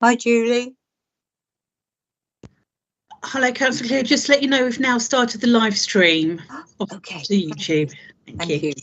Hi, Julie. Hello, Councillor Claire. Just to let you know, we've now started the live stream Okay. to YouTube. Thank you.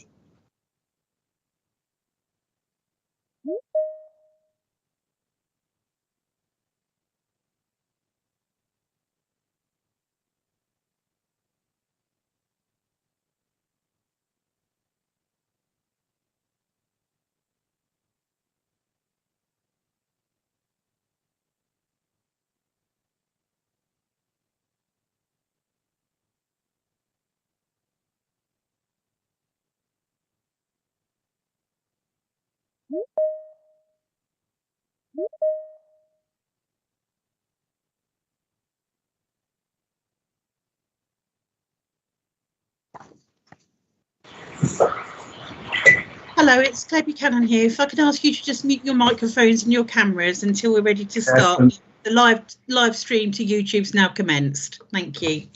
Hello, it's Claire Buchanan here. If I could ask you to just mute your microphones and your cameras until we're ready to start. The live stream to YouTube's now commenced. Thank you.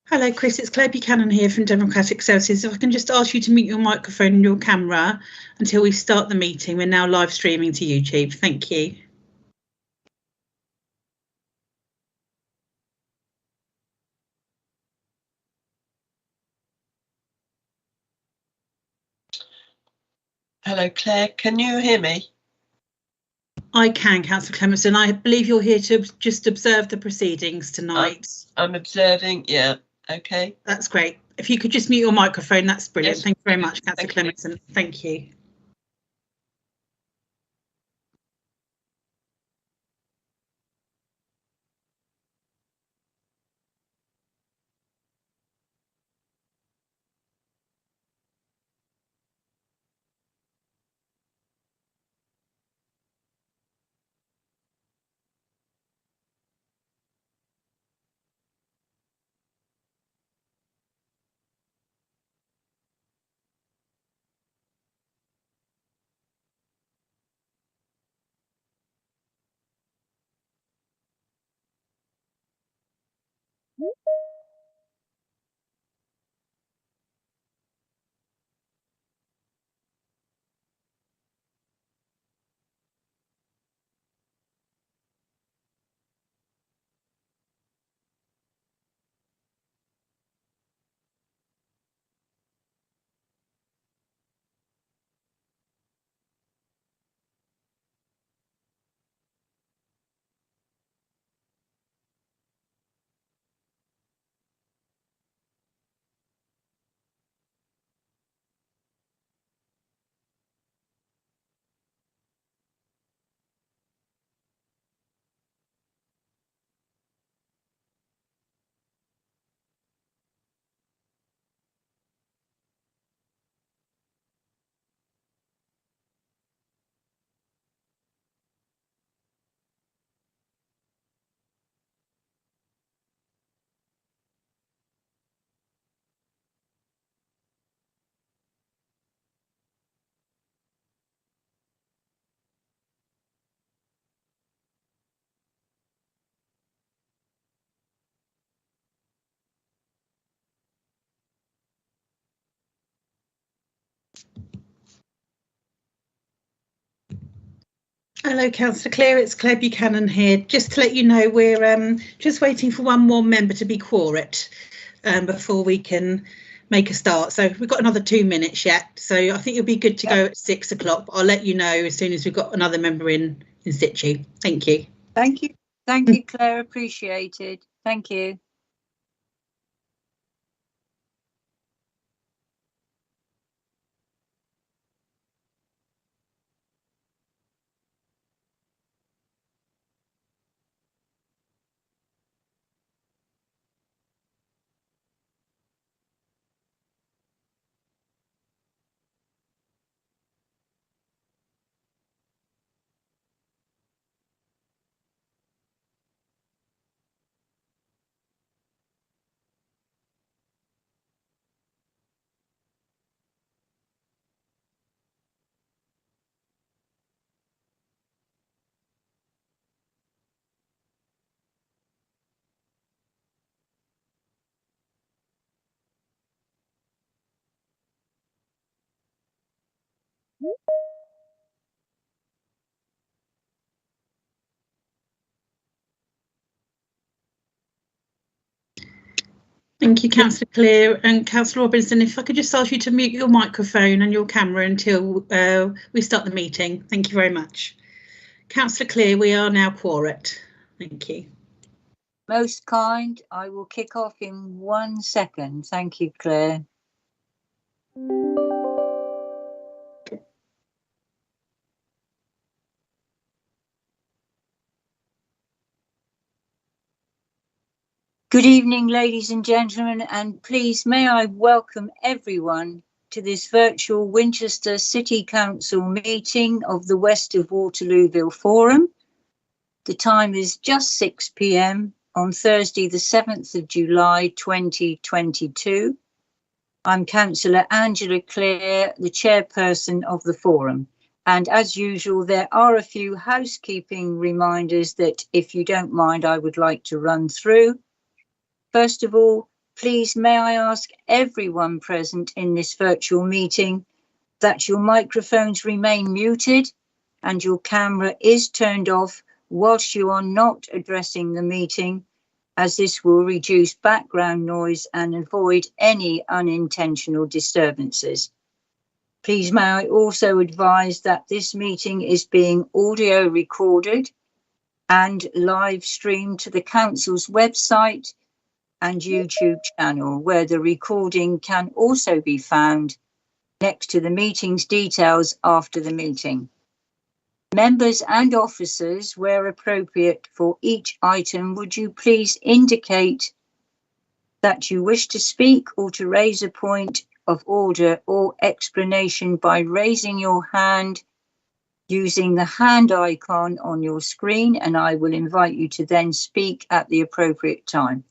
Hello, Chris. It's Claire Buchanan here from Democratic Services. If I can just ask you to mute your microphone and your camera until we start the meeting. We're now live streaming to YouTube. Thank you. Hello, Claire. Can you hear me? I can, Councillor Clemenson. I believe you're here to just observe the proceedings tonight. I'm observing, yeah. Okay. That's great. If you could just mute your microphone, that's brilliant. Yes. Thank you very much, Councillor Thank you. Clemenson. Thank you. Hello, Councillor Clare. It's Claire Buchanan here. Just to let you know, we're just waiting for one more member to be quorate before we can make a start. So we've got another 2 minutes yet. So I think it'll be good to go at 6 o'clock. I'll let you know as soon as we've got another member in situ. Thank you. Thank you. Thank you, Claire. Appreciated. Thank you. Thank you, Councillor Clear. And Councillor Robinson, if I could just ask you to mute your microphone and your camera until we start the meeting. Thank you very much. Councillor Clear, we are now quorate. Thank you. Most kind. I will kick off in 1 second. Thank you, Claire. Good evening, ladies and gentlemen, and please may I welcome everyone to this virtual Winchester City Council meeting of the West of Waterlooville Forum. The time is just 6 p.m. on Thursday, the 7th of July, 2022. I'm Councillor Angela Clare, the chairperson of the forum. And as usual, there are a few housekeeping reminders that, if you don't mind, I would like to run through. First of all, please may I ask everyone present in this virtual meeting that your microphones remain muted and your camera is turned off whilst you are not addressing the meeting, as this will reduce background noise and avoid any unintentional disturbances. Please may I also advise that this meeting is being audio recorded and live streamed to the Council's website and YouTube channel, where the recording can also be found next to the meeting's details after the meeting. Members and officers, where appropriate for each item, would you please indicate that you wish to speak or to raise a point of order or explanation by raising your hand using the hand icon on your screen, and I will invite you to then speak at the appropriate time.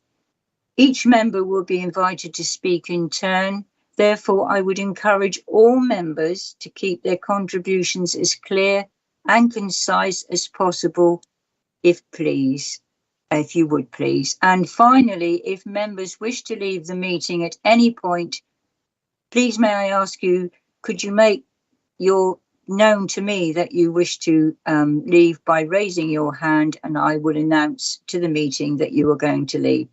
Each member will be invited to speak in turn. Therefore, I would encourage all members to keep their contributions as clear and concise as possible, if you would please. And finally, if members wish to leave the meeting at any point, please may I ask you, could you make your known to me that you wish to leave by raising your hand, and I will announce to the meeting that you are going to leave.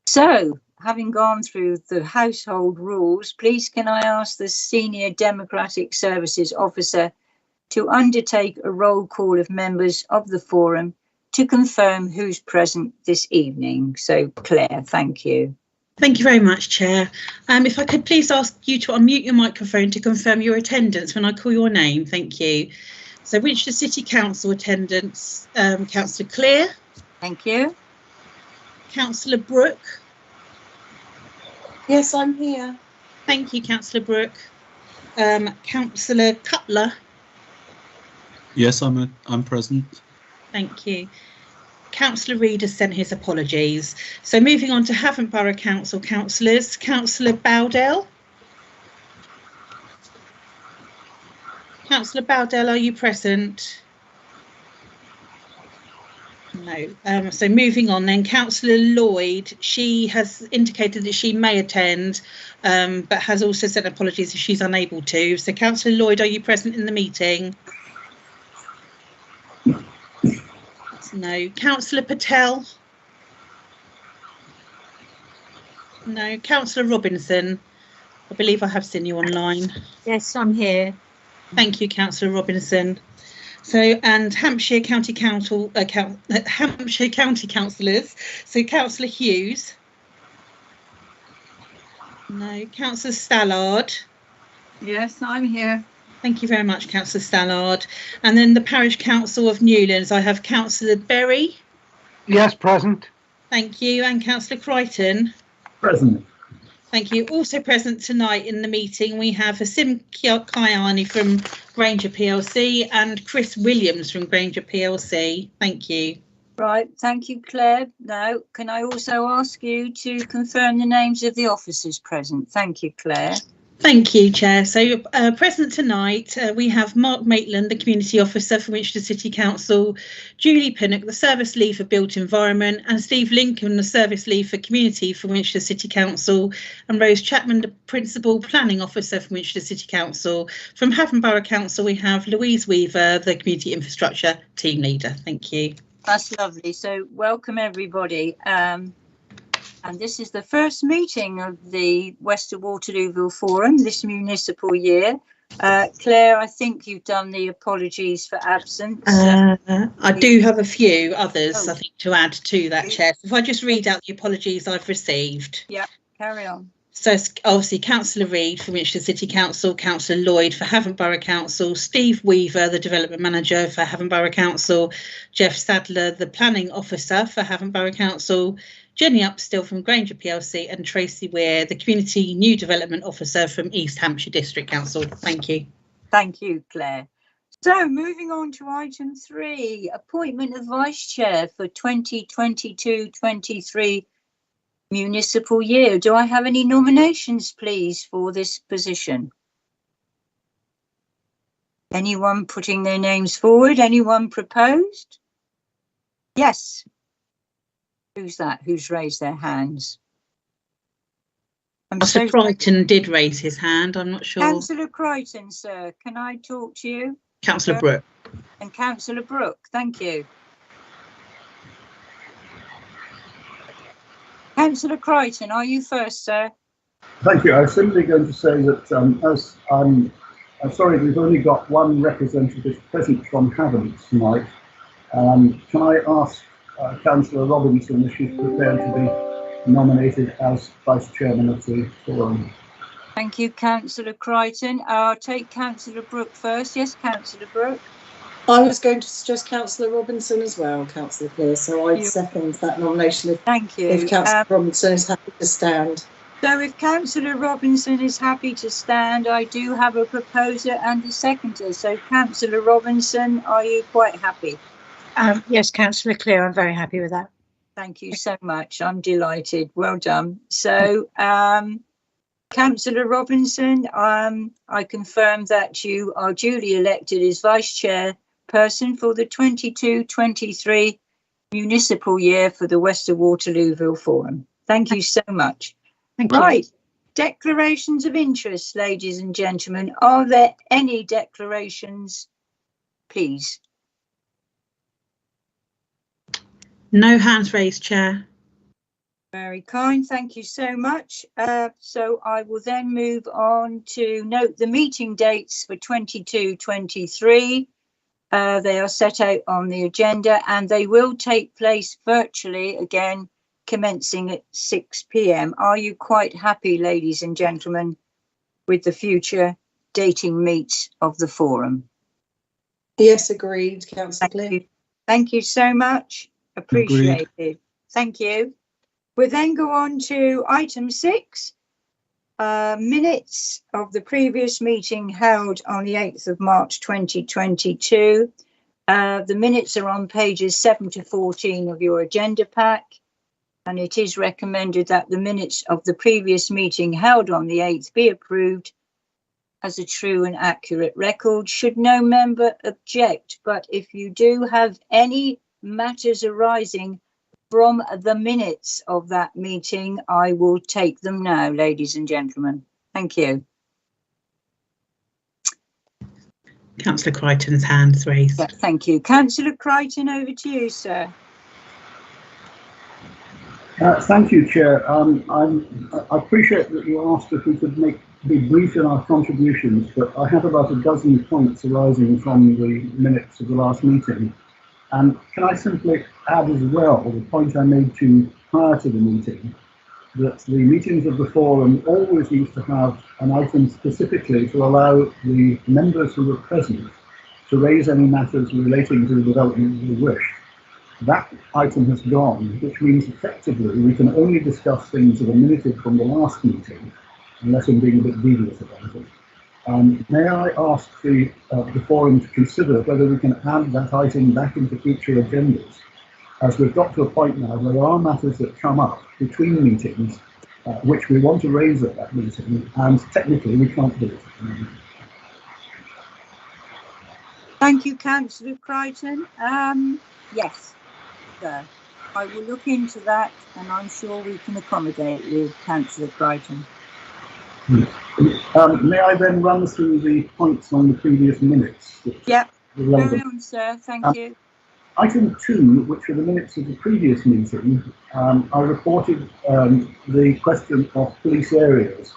So, having gone through the household rules, please can I ask the Senior Democratic Services Officer to undertake a roll call of members of the forum to confirm who's present this evening. So, Claire, thank you. Thank you very much, Chair. If I could please ask you to unmute your microphone to confirm your attendance when I call your name. Thank you. So, Winchester City Council attendance, Councillor Clear. Thank you. Councillor Brooke. Yes, I'm here. Thank you, Councillor Brooke. Councillor Cutler. Yes, I'm present. Thank you. Councillor Reid has sent his apologies. So moving on to Havant Borough Council councillors. Councillor Bowdell. Councillor Bowdell, are you present? No. So moving on then, Councillor Lloyd, she has indicated that she may attend, but has also sent apologies if she's unable to. So Councillor Lloyd, are you present in the meeting? No. Councillor Patel? No. Councillor Robinson? I believe I have seen you online. Yes, I'm here. Thank you, Councillor Robinson. So, and Hampshire County Council, Hampshire County Councillors. So, Councillor Hughes. No, Councillor Stallard. Yes, I'm here. Thank you very much, Councillor Stallard. And then the Parish Council of Newlands, I have Councillor Berry. Yes, present. Thank you. And Councillor Crichton. Present. Thank you. Also present tonight in the meeting, we have Hasim Kayani from Granger PLC and Chris Williams from Granger PLC. Thank you. Right, thank you, Claire. Now, can I also ask you to confirm the names of the officers present? Thank you, Claire. Thank you, Chair. So present tonight, we have Mark Maitland, the Community Officer for Winchester City Council, Julie Pinnock, the Service Lead for Built Environment, and Steve Lincoln, the Service Lead for Community for Winchester City Council, and Rose Chapman, the Principal Planning Officer for Winchester City Council. From Havant Borough Council, we have Louise Weaver, the Community Infrastructure Team Leader. Thank you. That's lovely. So welcome, everybody. And this is the first meeting of the West of Waterlooville Forum this municipal year. Claire, I think you've done the apologies for absence. I do have a few others, Oh. I think, to add to that, Chair. So if I just read out the apologies I've received. Yeah, carry on. So obviously Councillor Reid for Winchester City Council, Councillor Lloyd for Havant Borough Council, Steve Weaver, the Development Manager for Havant Borough Council, Jeff Sadler, the Planning Officer for Havant Borough Council, Jenny Upstill from Granger PLC, and Tracy Weir, the Community New Development Officer from East Hampshire District Council. Thank you. Thank you, Claire. So moving on to item 3, appointment of Vice Chair for 2022-23 municipal year. Do I have any nominations, please, for this position? Anyone putting their names forward? Anyone proposed? Yes. Who's that? Who's raised their hands? Councillor Crichton did raise his hand. I'm not sure. Councillor Crichton, sir, can I talk to you? Councillor Brooke. And Councillor Brooke, thank you. Councillor Crichton, are you first, sir? Thank you. I was simply going to say that as I'm sorry, we've only got one representative present from Havant tonight. Can I ask Councillor Robinson if she's prepared to be nominated as Vice Chairman of the Forum? Thank you, Councillor Crichton. I'll take Councillor Brooke first. Yes, Councillor Brooke. I was going to suggest Councillor Robinson as well, Councillor Clear, so I'd second that nomination Thank you. if Councillor Robinson is happy to stand. So if Councillor Robinson is happy to stand, I do have a proposer and a seconder. So Councillor Robinson, are you quite happy? Yes, Councillor Clear, I'm very happy with that. Thank you so much. I'm delighted. Well done. So Councillor Robinson, I confirm that you are duly elected as Vice Chairperson for the 22-23 municipal year for the West of Waterlooville Forum. Thank you so much. Thank Right. Declarations of interest, ladies and gentlemen. Are there any declarations, please? No hands raised, Chair. Very kind. Thank you so much. So I will then move on to note the meeting dates for 22-23. They are set out on the agenda and they will take place virtually again, commencing at 6 p.m. Are you quite happy, ladies and gentlemen, with the future dating meets of the forum? Yes, agreed, Councillor Clear. Thank you so much. Appreciated. Thank you. We'll then go on to item 6, minutes of the previous meeting held on the 8th of March 2022. The minutes are on pages 7 to 14 of your agenda pack, and it is recommended that the minutes of the previous meeting held on the 8th be approved as a true and accurate record. Should no member object, but if you do have any matters arising from the minutes of that meeting, I will take them now, ladies and gentlemen. Thank you. Councillor Crichton's hand's raised. Yeah, thank you. Councillor Crichton, over to you, sir. Thank you, Chair. I appreciate that you asked if we could be brief in our contributions, but I have about a dozen points arising from the minutes of the last meeting. And can I simply add as well the point I made to you prior to the meeting, that the meetings of the forum always used to have an item specifically to allow the members who were present to raise any matters relating to the development they wish. That item has gone, which means effectively we can only discuss things that are minuted from the last meeting, unless I'm being a bit devious about it. May I ask the forum to consider whether we can add that item back into future agendas, as we've got to a point now where there are matters that come up between meetings which we want to raise at that meeting, and technically we can't do it. Thank you, Councillor Crichton. Yes, sir. I will look into that, and I'm sure we can accommodate with Councillor Crichton. May I then run through the points on the previous minutes? Yep. Carry on, sir. Thank you. Item 2, which are the minutes of the previous meeting, I reported the question of police areas,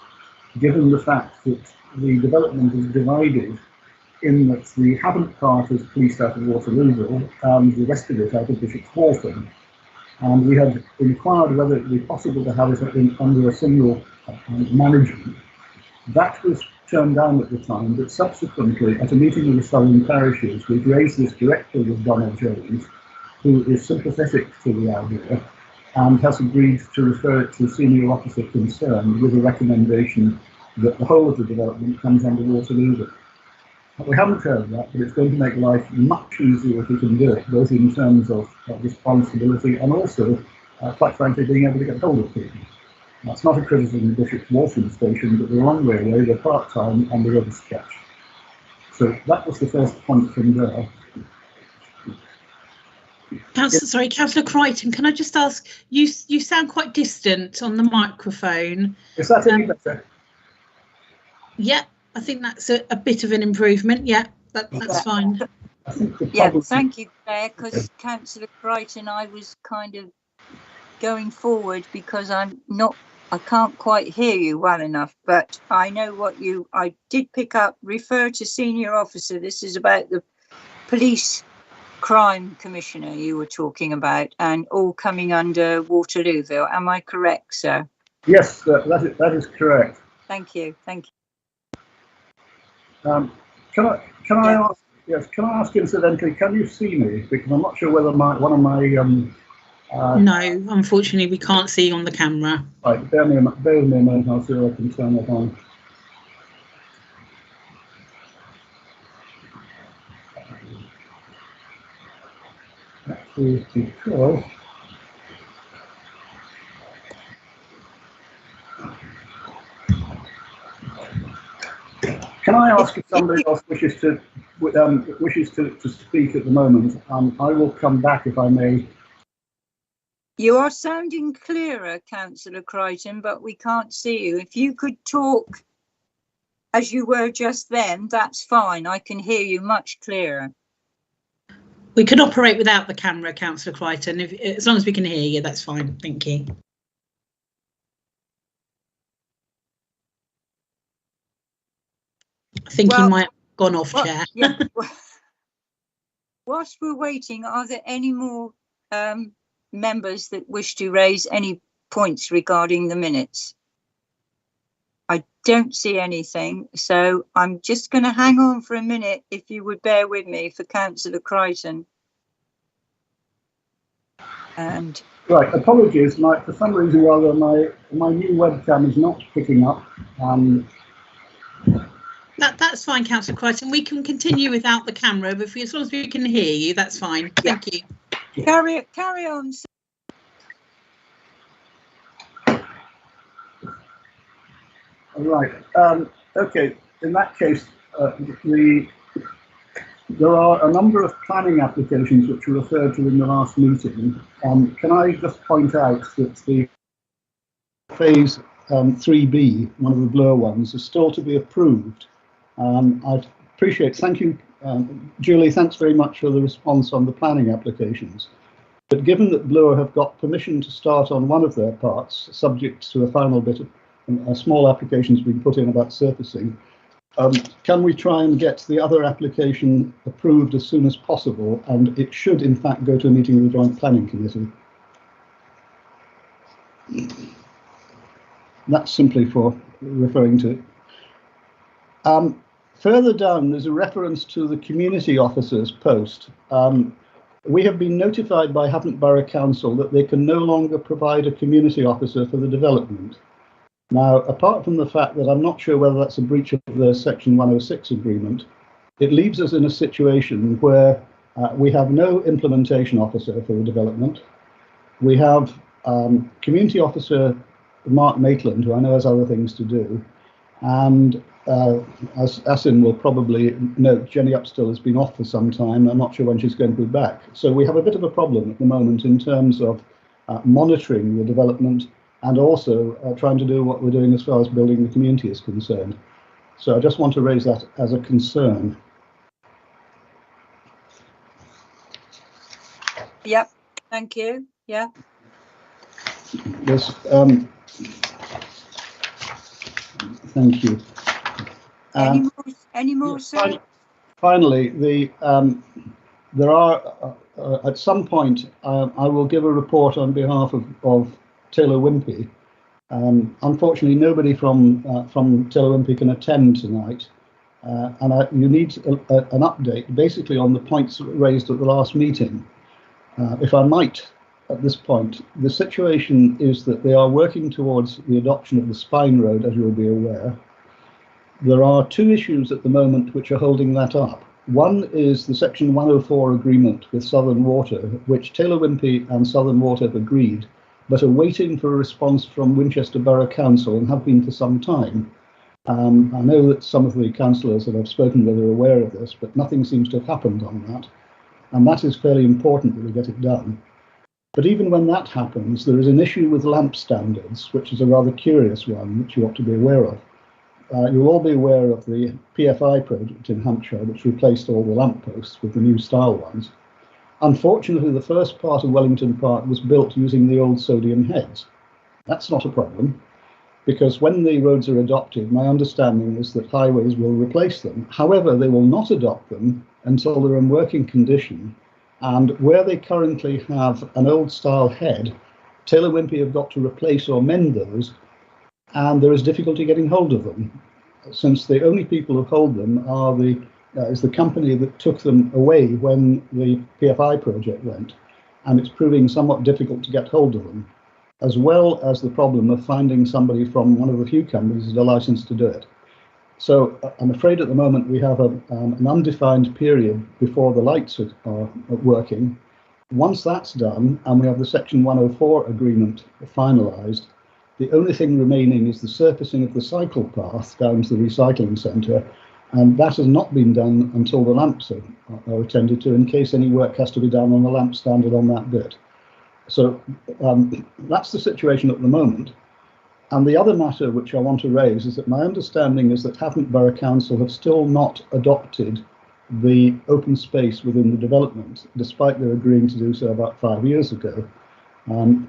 given the fact that the development is divided in that the Havant part is policed out of Waterlooville and the rest of it out of Bishop's Waltham. And we had inquired whether it would be possible to have it under a single management. That was turned down at the time, but subsequently, at a meeting of the Southern Parishes, we've raised this directly with Donald Jones, who is sympathetic to the idea and has agreed to refer it to the senior officer concerned with a recommendation that the whole of the development comes under Waterlooville. We haven't heard that, but it's going to make life much easier if we can do it, both in terms of responsibility and also, quite frankly, being able to get hold of people. That's not a criticism of Bishop's Waltham station, but they're a long way away, they're part-time and they're overstretched. So that was the first point from there. Councillor Crichton, can I just ask, you sound quite distant on the microphone. Is that any better? Yeah, I think that's a bit of an improvement. Yeah, that's fine. Yeah, thank you, Claire, because Councillor Crichton, I was kind of going forward because I can't quite hear you well enough, but I know I did pick up, refer to senior officer. This is about the police crime commissioner you were talking about, and all coming under Waterlooville. Am I correct, sir? Yes, that is correct. Thank you. Thank you. Can I ask? Yes. Can I ask incidentally? Can you see me? Because I'm not sure whether one of my no, unfortunately, we can't see on the camera. Right, bear with me a moment. I'll see if I can turn that on. Actually, because can I ask if somebody else wishes to speak at the moment? I will come back if I may. You are sounding clearer, Councillor Crichton, but we can't see you. If you could talk as you were just then, that's fine. I can hear you much clearer. We can operate without the camera, Councillor Crichton. As long as we can hear you, that's fine. Thank you. I think you might have gone off, Chair. Yeah. Whilst we're waiting, are there any more members that wish to raise any points regarding the minutes? I don't see anything, so I'm just going to hang on for a minute, if you would bear with me, for Councillor Crichton. And right, apologies, for some reason or other, my new webcam is not picking up. That's fine, Councillor Crichton. We can continue without the camera, but as long as we can hear you, that's fine. Thank you. Carry on. Right. Okay. In that case, there are a number of planning applications which were referred to in the last meeting. Can I just point out that the phase 3B, one of the blur ones, is still to be approved. I'd appreciate. Thank you, Julie. Thanks very much for the response on the planning applications. But given that Bloor have got permission to start on one of their parts, subject to a final bit of a small application's been put in about surfacing, can we try and get the other application approved as soon as possible? And it should, in fact, go to a meeting of the Joint Planning Committee. That's simply for referring to it. Further down, there's a reference to the community officer's post. We have been notified by Havant Borough Council that they can no longer provide a community officer for the development. Now, apart from the fact that I'm not sure whether that's a breach of the Section 106 agreement, it leaves us in a situation where we have no implementation officer for the development. We have community officer Mark Maitland, who I know has other things to do, and as Asin will probably note, Jenny Upstill has been off for some time. I'm not sure when she's going to be back. So we have a bit of a problem at the moment in terms of monitoring the development and also trying to do what we're doing as far as building the community is concerned. So I just want to raise that as a concern. Yep, thank you. Yeah. Yes. Thank you. Any more, sir? Finally, there are at some point I will give a report on behalf of Taylor Wimpey. Unfortunately, nobody from Taylor Wimpey can attend tonight, and you need an update basically on the points raised at the last meeting. If I might, at this point, the situation is that they are working towards the adoption of the Spine Road, as you'll be aware. There are two issues at the moment which are holding that up. One is the Section 104 agreement with Southern Water, which Taylor Wimpey and Southern Water have agreed, but are waiting for a response from Winchester Borough Council and have been for some time. I know that some of the councillors that I've spoken with are aware of this, but nothing seems to have happened on that. And that is fairly important that we get it done. But even when that happens, there is an issue with lamp standards, which is a rather curious one, which you ought to be aware of. You'll all be aware of the PFI project in Hampshire, which replaced all the lampposts with the new style ones. Unfortunately, the first part of Wellington Park was built using the old sodium heads. That's not a problem, because when the roads are adopted, my understanding is that highways will replace them. However, they will not adopt them until they're in working condition. And where they currently have an old style head, Taylor Wimpey have got to replace or mend those, and there is difficulty getting hold of them, since the only people who hold them are is the company that took them away when the PFI project went, and it's proving somewhat difficult to get hold of them, as well as the problem of finding somebody from one of the few companies with a license to do it. So I'm afraid at the moment we have an undefined period before the lights are working. Once that's done and we have the Section 104 agreement finalised, the only thing remaining is the surfacing of the cycle path down to the recycling centre, and that has not been done until the lamps are attended to, in case any work has to be done on the lamp standard on that bit. So that's the situation at the moment. And the other matter which I want to raise is that my understanding is that Havant Borough Council have still not adopted the open space within the development, despite their agreeing to do so about 5 years ago.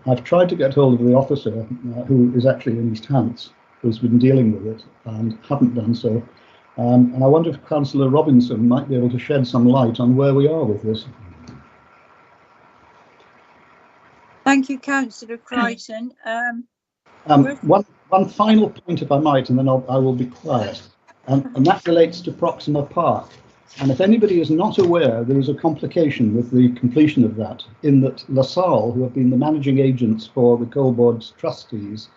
I've tried to get hold of the officer who is actually in East Hants, who's been dealing with it, and haven't done so. And I wonder if Councillor Robinson might be able to shed some light on where we are with this. Thank you, Councillor Crichton. One final point, if I might, and then I will be quiet, and that relates to Proxima Park. And if anybody is not aware, there is a complication with the completion of that, in that LaSalle, who have been the managing agents for the Coal Board's trustees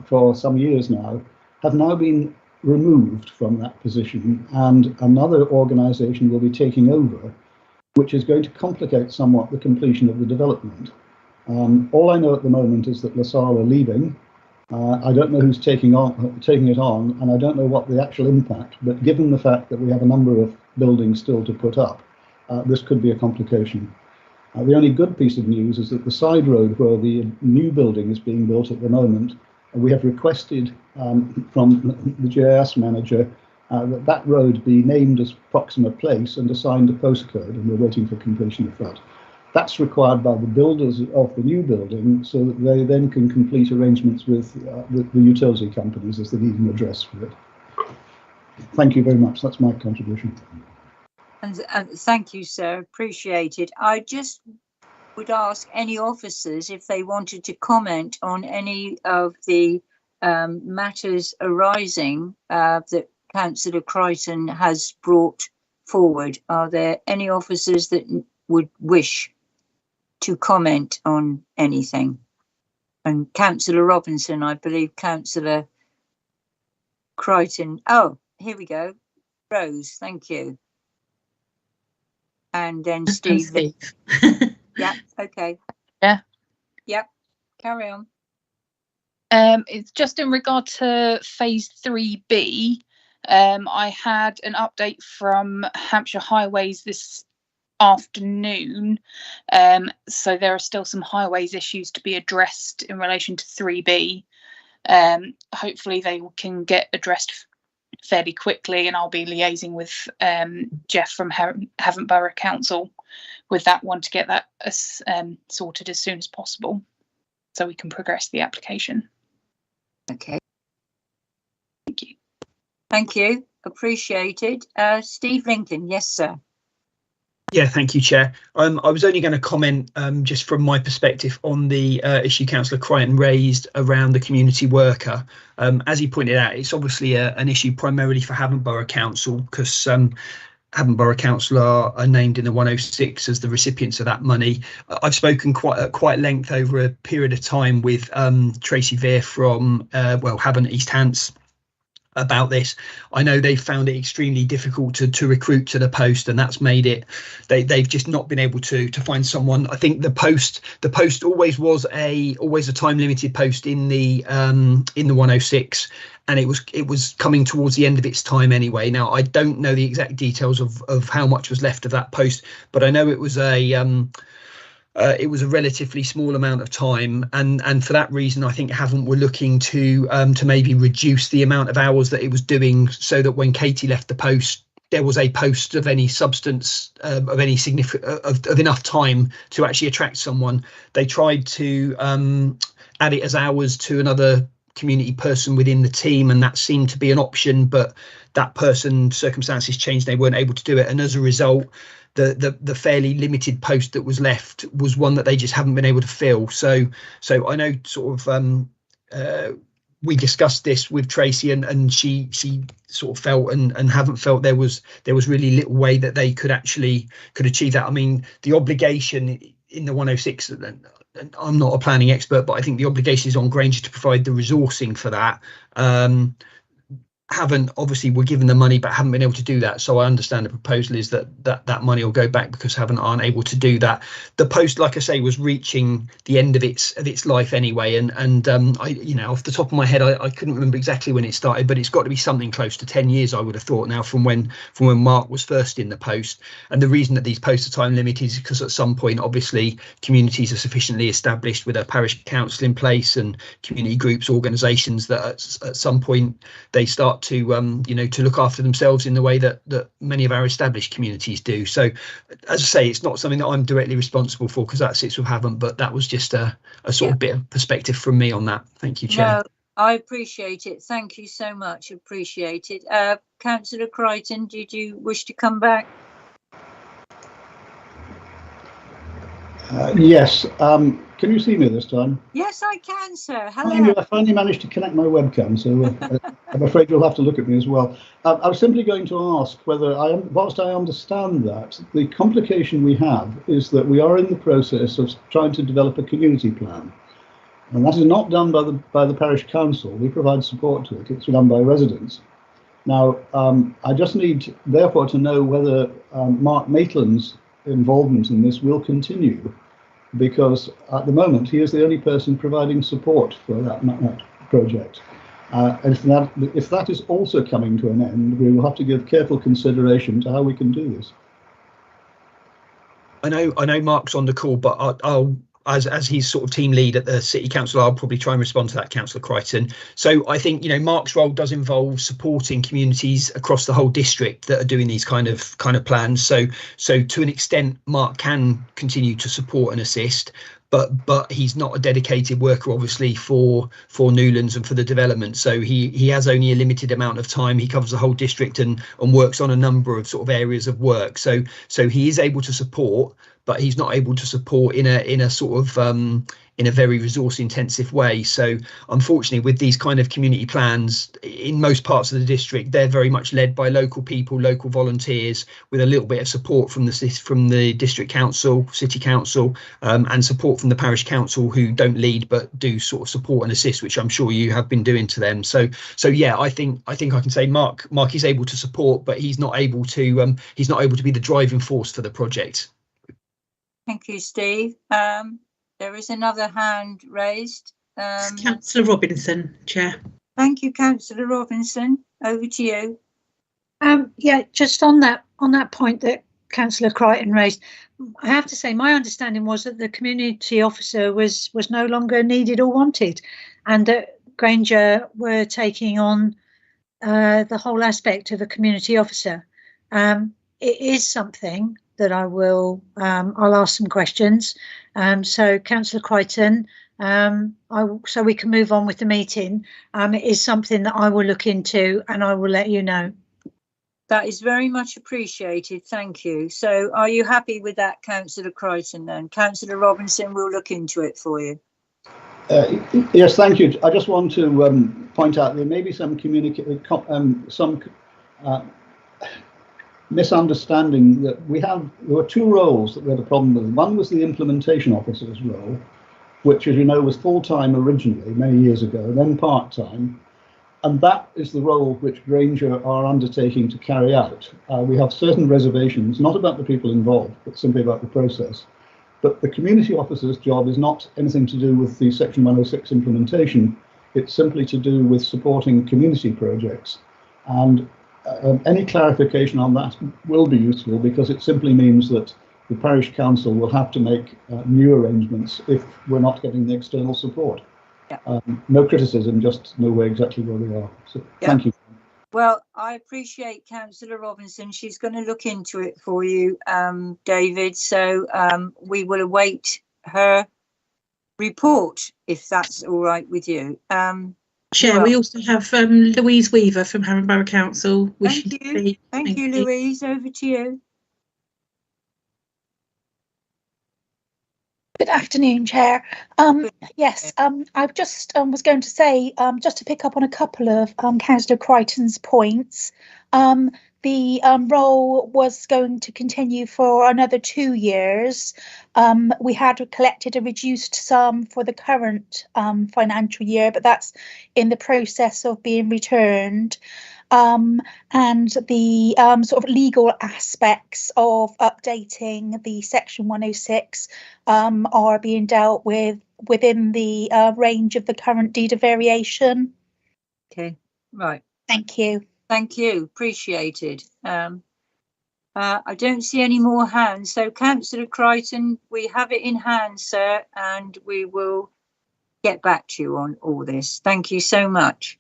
for some years now, have now been removed from that position, and another organisation will be taking over, which is going to complicate somewhat the completion of the development. All I know at the moment is that LaSalle are leaving. I don't know who's taking it on, and I don't know what the actual impact, but given the fact that we have a number of buildings still to put up, this could be a complication. The only good piece of news is that the side road where the new building is being built at the moment, we have requested from the GIS manager that that road be named as Proxima Place and assigned a postcode, and we're waiting for completion of that. That's required by the builders of the new building, so that they then can complete arrangements with the utility companies as they need an address for it. Thank you very much. That's my contribution. And thank you, sir. Appreciate it. I just would ask any officers if they wanted to comment on any of the matters arising that Councillor Crichton has brought forward. Are there any officers that would wish to comment on anything? And Councillor Robinson, I believe Councillor Crichton. Oh, here we go. Rose, thank you. And then Steve. Yeah, okay. Yeah. Yep, carry on. It's just in regard to phase 3B. I had an update from Hampshire Highways this afternoon. So there are still some highways issues to be addressed in relation to 3B. Hopefully they can get addressed fairly quickly, and I'll be liaising with Jeff from Havant Borough Council with that one to get that sorted as soon as possible so we can progress the application. Okay. Thank you. Thank you. Appreciate it. Steve Lincoln, yes, sir. Yeah, thank you, Chair. I was only going to comment just from my perspective on the issue Councillor Crichton raised around the community worker. As he pointed out, it's obviously an issue primarily for Havant Borough Council, because Havant Borough Council are named in the 106 as the recipients of that money. I've spoken quite length over a period of time with Tracy Veer from Havant East Hants about this. I know they've found it extremely difficult to recruit to the post, and that's made it they've just not been able to find someone. I think the post always was a time limited post in the 106, and it was coming towards the end of its time anyway. Now I don't know the exact details of how much was left of that post, but I know it was a relatively small amount of time, and for that reason I think Havant were looking to maybe reduce the amount of hours that it was doing, so that when Katie left the post there was a post of any substance, of any significant, of enough time to actually attract someone. They tried to add it as hours to another community person within the team, and that seemed to be an option, but that person, circumstances changed, they weren't able to do it, and as a result the fairly limited post that was left was one that they just haven't been able to fill. So I know sort of we discussed this with Tracy, and she sort of felt and haven't felt there was really little way that they could achieve that. I mean, the obligation in the 106, and I'm not a planning expert, but I think the obligation is on Granger to provide the resourcing for that. Haven't obviously were given the money but haven't been able to do that, so I understand the proposal is that money will go back because aren't able to do that. The post, like I say, was reaching the end of its life anyway, and I, off the top of my head I couldn't remember exactly when it started, but it's got to be something close to 10 years I would have thought now from when Mark was first in the post. And the reason that these posts are time limited is because at some point obviously communities are sufficiently established with a parish council in place and community groups, organisations, that at some point they start to to look after themselves in the way that many of our established communities do. So as I say, it's not something that I'm directly responsible for because that sits with Havant, but that was just a sort of bit of perspective from me on that. Thank you, Chair. No, I appreciate it. Thank you so much. Appreciate it. Councillor Crichton, did you wish to come back? Yes. Can you see me this time? Yes, I can, sir. Hello. I finally managed to connect my webcam, so I'm afraid you'll have to look at me as well. I was simply going to ask whether, whilst I understand that, the complication we have is that we are in the process of trying to develop a community plan. And that is not done by the parish council. We provide support to it. It's done by residents. Now, I just need, therefore, to know whether Mark Maitland's involvement in this will continue, because at the moment he is the only person providing support for that project. If that is also coming to an end, we will have to give careful consideration to how we can do this. I know Mark's on the call, but as he's sort of team lead at the City Council, I'll probably try and respond to that, Councillor Crichton. So I think, Mark's role does involve supporting communities across the whole district that are doing these kind of plans. So to an extent, Mark can continue to support and assist, but he's not a dedicated worker, obviously, for Newlands and for the development. So he has only a limited amount of time. He covers the whole district and works on a number of sort of areas of work. So he is able to support, but he's not able to support in a sort of in a very resource intensive way. So unfortunately, with these kind of community plans in most parts of the district, they're very much led by local people, local volunteers, with a little bit of support from the district council, city council, and support from the parish council, who don't lead but do sort of support and assist, which I'm sure you have been doing to them. So yeah, I think I can say Mark is able to support, but he's not able to be the driving force for the project. Thank you, Steve. There is another hand raised. Councillor Robinson, Chair. Thank you, Councillor Robinson. Over to you. Yeah, just on that point that Councillor Crichton raised, I have to say my understanding was that the community officer was no longer needed or wanted, and that Granger were taking on the whole aspect of a community officer. It is something that I'll ask some questions. So Councillor Crichton, so we can move on with the meeting. It is something that I will look into and I will let you know. That is very much appreciated. Thank you. So are you happy with that, Councillor Crichton, then? Councillor Robinson will look into it for you. Yes, thank you. I just want to point out there may be some misunderstanding that there were two roles that we had a problem with. One was the implementation officer's role, which, as you know, was full-time originally many years ago, then part-time, and that is the role which Granger are undertaking to carry out. We have certain reservations, not about the people involved, but simply about the process. But the community officer's job is not anything to do with the Section 106 implementation. It's simply to do with supporting community projects, and any clarification on that will be useful, because it simply means that the parish council will have to make new arrangements if we're not getting the external support. Yeah. No criticism, just know exactly where we are. So yeah. Thank you. Well, I appreciate Councillor Robinson. She's going to look into it for you, David. So we will await her report, if that's all right with you. Chair, we also have Louise Weaver from Hammond Borough Council. Thank you. Thank you, Louise. Over to you. Good afternoon, Chair. Yes, I just was going to say, just to pick up on a couple of Councillor Crichton's points, the role was going to continue for another 2 years. We had collected a reduced sum for the current financial year, but that's in the process of being returned. And the sort of legal aspects of updating the Section 106 are being dealt with within the range of the current deed of variation. Okay, right. Thank you. Thank you. Appreciated. I don't see any more hands. So, Councillor Crichton, we have it in hand, sir, and we will get back to you on all this. Thank you so much.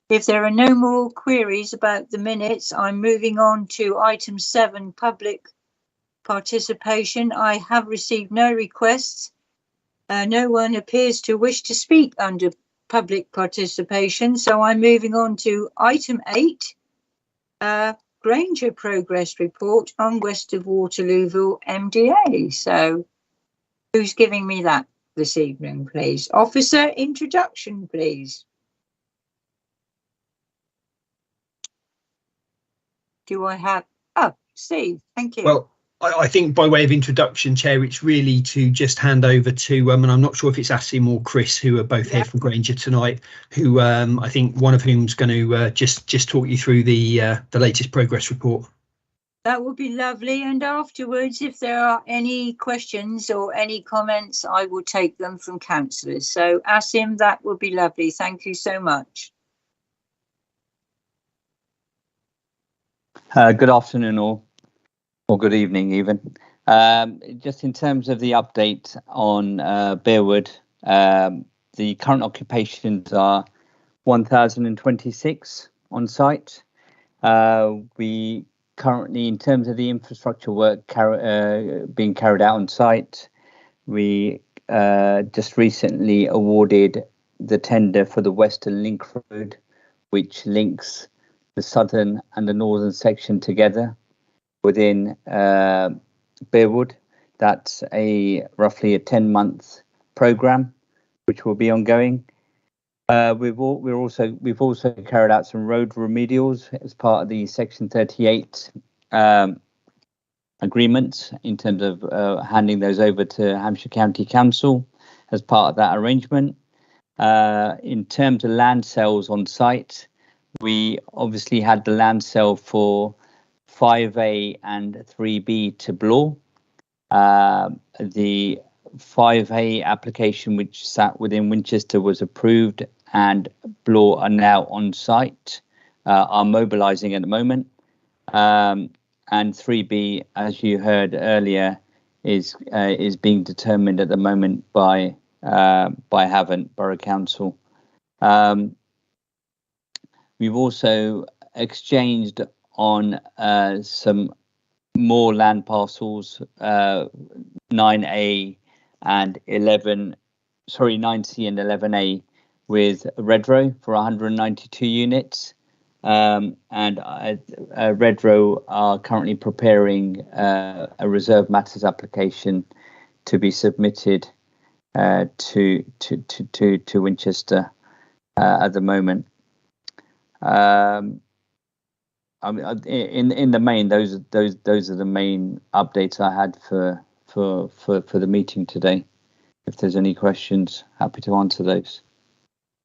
If there are no more queries about the minutes, I'm moving on to item 7, public participation. I have received no requests. No one appears to wish to speak under public participation. So I'm moving on to item 8, Granger progress report on West of Waterlooville MDA. So who's giving me that this evening, please? Officer, introduction, please. Do I have? Oh, Steve, thank you. Well, I think by way of introduction, Chair, it's really to just hand over to, and I'm not sure if it's Asim or Chris, who are both here from Granger tonight, who I think one of whom's going to just talk you through the latest progress report. That would be lovely. And afterwards, if there are any questions or any comments, I will take them from councillors. So Asim, that would be lovely. Thank you so much. Good afternoon all, or good evening even. Just in terms of the update on Bearwood, the current occupations are 1,026 on site. We currently, in terms of the infrastructure work being carried out on site, we just recently awarded the tender for the Western Link Road, which links the southern and the northern section together within Bearwood. That's roughly a 10-month program, which will be ongoing. We've also carried out some road remedials as part of the Section 38 agreements in terms of handing those over to Hampshire County Council as part of that arrangement. In terms of land sales on site, we obviously had the land sale for 5A and 3B to Blaw. The 5A application, which sat within Winchester, was approved, and Blaw are now on site, are mobilising at the moment. And 3B, as you heard earlier, is being determined at the moment by Havant Borough Council. We've also exchanged on some more land parcels, 9A and 11, sorry, 9C and 11A with Redrow for 192 units. And Redrow are currently preparing a reserve matters application to be submitted to Winchester at the moment. I mean, in the main, those are the main updates I had for the meeting today. If there's any questions, happy to answer those.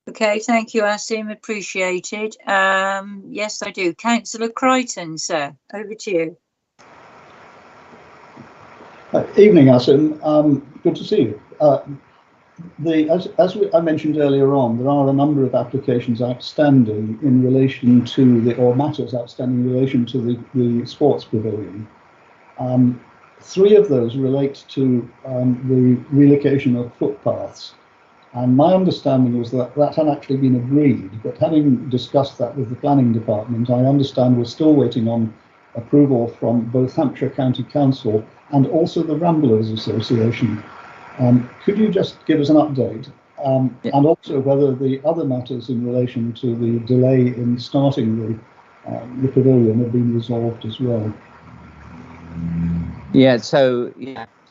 Okay, thank you, Asim. Appreciated. Yes, I do. Councillor Crichton, sir, over to you. Evening, Asim. Good to see you. I mentioned earlier on, there are a number of applications outstanding in relation to or matters outstanding in relation to the sports pavilion. 3 of those relate to the relocation of footpaths. And my understanding was that had actually been agreed, but having discussed that with the planning department, I understand we're still waiting on approval from both Hampshire County Council and also the Ramblers Association. Could you just give us an update? And also whether the other matters in relation to the delay in starting the pavilion have been resolved as well? Yeah, so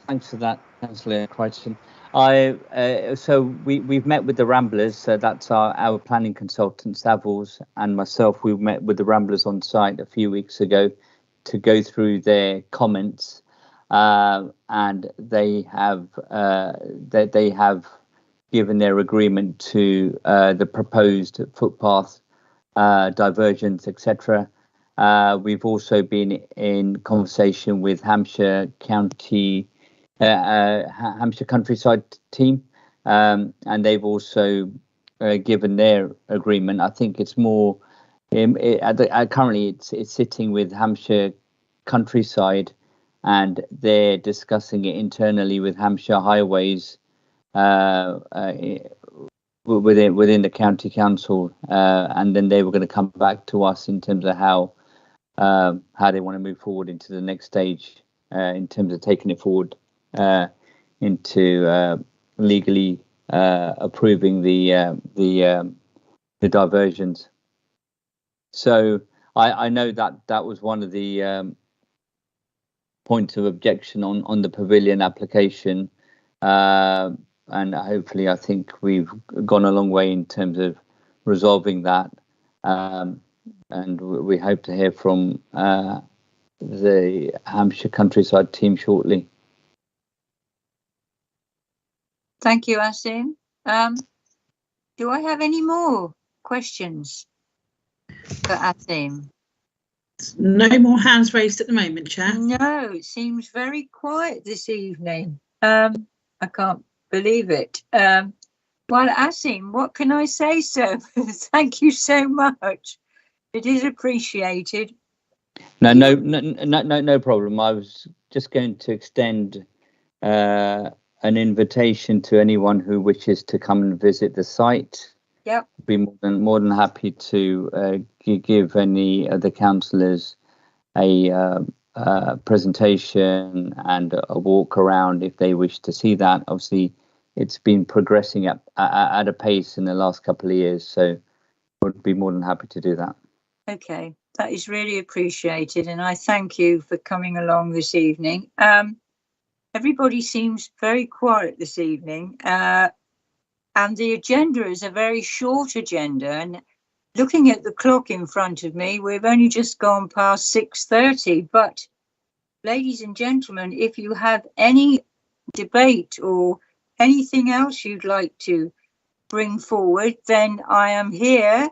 thanks for that, Councillor Crichton. So we've met with the Ramblers, so that's our planning consultant, Savills, and myself. We met with the Ramblers on site a few weeks ago to go through their comments, and they have given their agreement to the proposed footpath diversions, etc. We've also been in conversation with Hampshire Countryside team, and they've also given their agreement. I think it's more currently it's sitting with Hampshire Countryside, and they're discussing it internally with Hampshire Highways within the county council, and then they were going to come back to us in terms of how they want to move forward into the next stage in terms of taking it forward into legally approving the diversions. So I know that was one of the points of objection on the pavilion application, and hopefully I think we've gone a long way in terms of resolving that, and we hope to hear from the Hampshire Countryside team shortly. Thank you, Asim. Do I have any more questions for Asim? No more hands raised at the moment, Chair. No, it seems very quiet this evening. I can't believe it. Well, Asim, what can I say, sir? Thank you so much. It is appreciated. No problem. I was just going to extend an invitation to anyone who wishes to come and visit the site. Yep. Be more than happy to give any of the councillors a presentation and a walk around if they wish to see that. Obviously, it's been progressing at a pace in the last couple of years, so would be more than happy to do that. Okay, that is really appreciated, and I thank you for coming along this evening. Everybody seems very quiet this evening, and the agenda is a very short agenda, and looking at the clock in front of me, we've only just gone past 6:30, but ladies and gentlemen, if you have any debate or anything else you'd like to bring forward, then I am here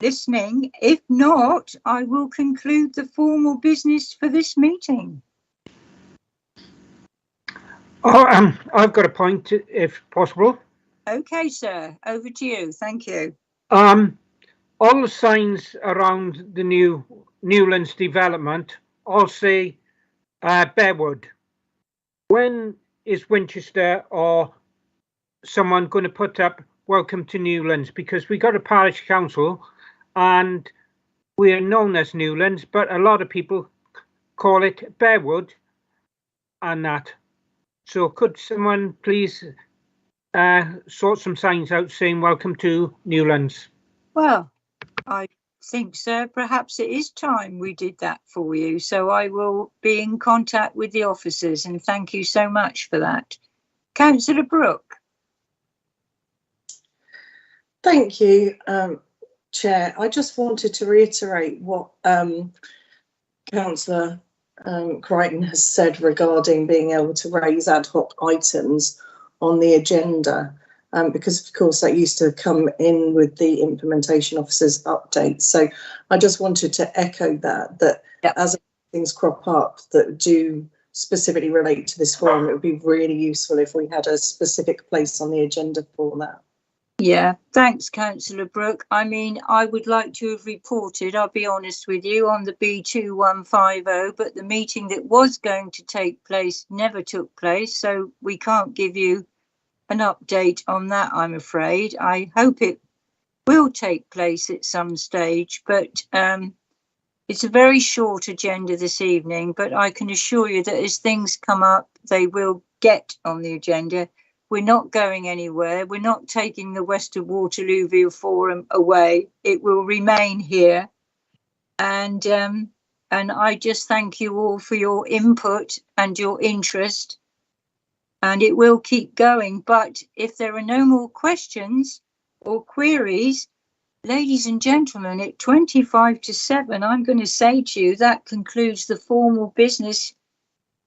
listening. If not, I will conclude the formal business for this meeting. Oh, I've got a point, if possible. Okay, sir, over to you. Thank you. All the signs around the new Newlands development all say Bearwood. When is Winchester or someone going to put up "Welcome to Newlands"? Because we got a parish council and we're known as Newlands, but a lot of people call it Bearwood and that. So could someone please sort some signs out saying "Welcome to Newlands"? Well, I think, sir, perhaps it is time we did that for you. So I will be in contact with the officers, and thank you so much for that. Councillor Brooke. Thank you, Chair. I just wanted to reiterate what Councillor Crichton has said regarding being able to raise ad hoc items on the agenda, because of course that used to come in with the implementation officer's update. So I just wanted to echo that yep. As things crop up that do specifically relate to this forum, it would be really useful if we had a specific place on the agenda for that. Yeah, thanks, Councillor Brooke. I mean, I would like to have reported, I'll be honest with you, on the B2150, but the meeting that was going to take place never took place, so we can't give you an update on that, I'm afraid. I hope it will take place at some stage, but it's a very short agenda this evening, but I can assure you that as things come up, they will get on the agenda. We're not going anywhere. We're not taking the West of Waterlooville Forum away. It will remain here. And I just thank you all for your input and your interest. And it will keep going. But if there are no more questions or queries, ladies and gentlemen, at 25 to 7, I'm going to say to you that concludes the formal business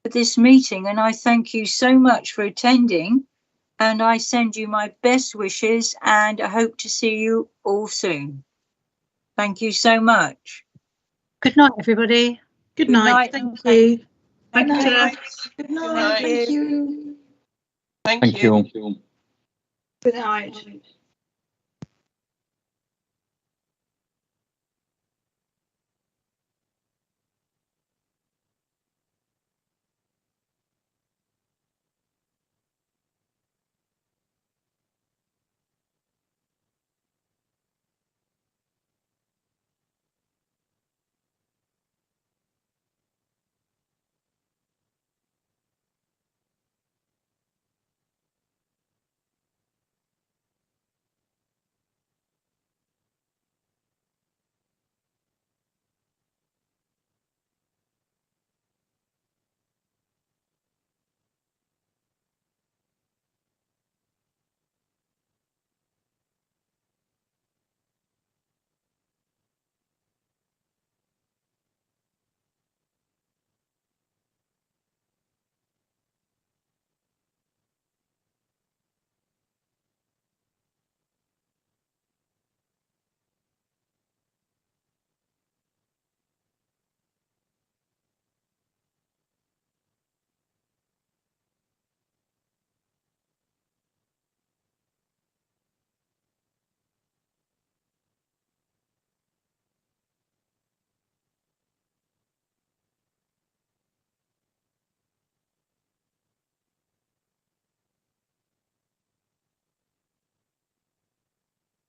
for this meeting. And I thank you so much for attending. And I send you my best wishes, and I hope to see you all soon. Thank you so much. Good night, everybody. Good night. Thank you. Good Thank you. night. Good night. Thank you. Thank you. Thank you. Good night.